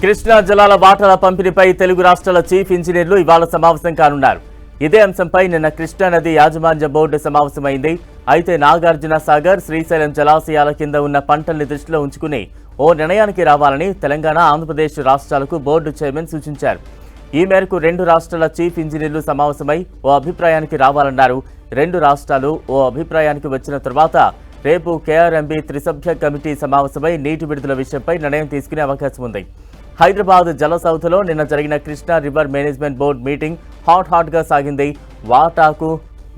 కృష్ణా జలాల వాటాల పంపిణీపై తెలుగు రాష్ట్రాల చీఫ్ ఇంజనీర్లు ఇవాళ సమావేశం కానున్నారు. ఇదే అంశంపై నిన్న కృష్ణా నది యాజమాన్య బోర్డు సమావేశమైంది. అయితే నాగార్జున సాగర్, శ్రీశైలం జలాశయాల కింద ఉన్న పంటల్ని దృష్టిలో ఉంచుకుని ఓ నిర్ణయానికి రావాలని తెలంగాణ, ఆంధ్రప్రదేశ్ రాష్ట్రాలకు బోర్డు చైర్మన్ సూచించారు. ఈ మేరకు రెండు రాష్ట్రాల చీఫ్ ఇంజనీర్లు సమావేశమై ఓ అభిప్రాయానికి రావాలన్నారు. రెండు రాష్ట్రాలు ఓ అభిప్రాయానికి వచ్చిన తర్వాత రేపు కేఆర్ఎంబీ త్రిసభ్య కమిటీ సమావేశమై నీటి విడుదల విషయంపై నిర్ణయం తీసుకునే అవకాశం ఉంది. హైదరాబాద్ జలసౌధలో నిన్న జరిగిన Krishna river management board meeting హాట్గా సాగింది. వాటాకు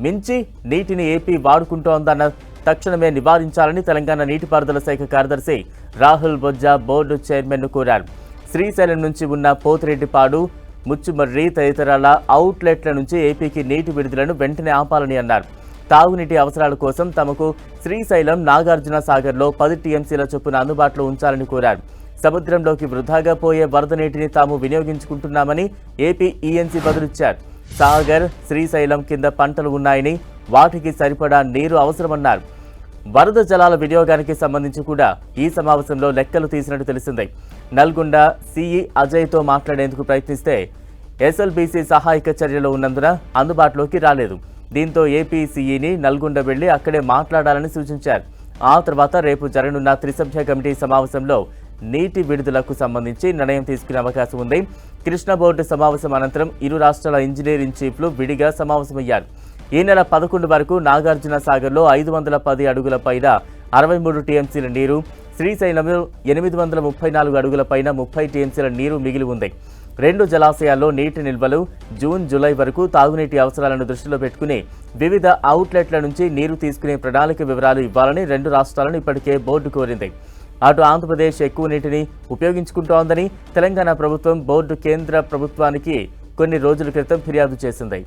మించి నీటిని ఏపీ వాడుకుంటోందన్న తక్షణమే నివారించాలని తెలంగాణ నీటిపారుదల శాఖ కార్యదర్శి రాహుల్ బొజ్జా బోర్డు చైర్మన్ను కోరారు. శ్రీశైలం నుంచి ఉన్న పోతిరెడ్డిపాడు, ముచ్చుమర్రి తదితరాల అవుట్లెట్ల నుంచి ఏపీకి నీటి విడుదలను వెంటనే ఆపాలని అన్నారు. తాగునీటి అవసరాల కోసం తమకు శ్రీశైలం, నాగార్జున సాగర్లో 10 టీఎంసీల చొప్పున అందుబాటులో ఉంచాలని కోరారు. సముద్రంలోకి వృధాగా పోయే వరద నీటిని తాము వినియోగించుకుంటున్నామని ఏపీ ఈఎన్సీ బదులిచ్చారు. సాగర్, శ్రీశైలం కింద పంటలు ఉన్నాయని వాటికి సరిపడా నీరు అవసరమన్నారు. వరద జలాల వినియోగానికి సంబంధించి కూడా ఈ సమావేశంలో లెక్కలు తీసినట్టు తెలిసింది. నల్గొండ సిఈ అజయ్తో మాట్లాడేందుకు ప్రయత్నిస్తే ఎస్ఎల్బీసీ సహాయక చర్యలో ఉన్నందున అందుబాటులోకి రాలేదు. దీంతో ఏపీ సీఈని నల్గొండ వెళ్లి అక్కడే మాట్లాడాలని సూచించారు. ఆ తర్వాత రేపు జరగనున్న త్రిసభ్య కమిటీ సమావేశంలో నీటి విడుదలకు సంబంధించి నిర్ణయం తీసుకునే అవకాశం ఉంది. కృష్ణా బోర్డు సమావేశం అనంతరం ఇరు రాష్ట్రాల ఇంజనీరింగ్ చీఫ్లు విడిగా సమావేశమయ్యారు. ఈ నెల 11 వరకు నాగార్జున సాగర్లో 510 అడుగుల పైన 63 టీఎంసీల నీరు, శ్రీశైలంలో 834 అడుగుల పైన 30 టీఎంసీల నీరు మిగిలి ఉంది. రెండు జలాశయాల్లో నీటి నిల్వలు జూన్, జూలై వరకు తాగునీటి అవసరాలను దృష్టిలో పెట్టుకుని వివిధ అవుట్లెట్ల నుంచి నీరు తీసుకునే ప్రణాళిక వివరాలు ఇవ్వాలని రెండు రాష్ట్రాలను ఇప్పటికే బోర్డు కోరింది. అటు ఆంధ్రప్రదేశ్ ఎక్కువ నీటిని ఉపయోగించుకుంటోందని తెలంగాణ ప్రభుత్వం బోర్డు కేంద్ర ప్రభుత్వానికి కొన్ని రోజుల క్రితం ఫిర్యాదు చేసింది.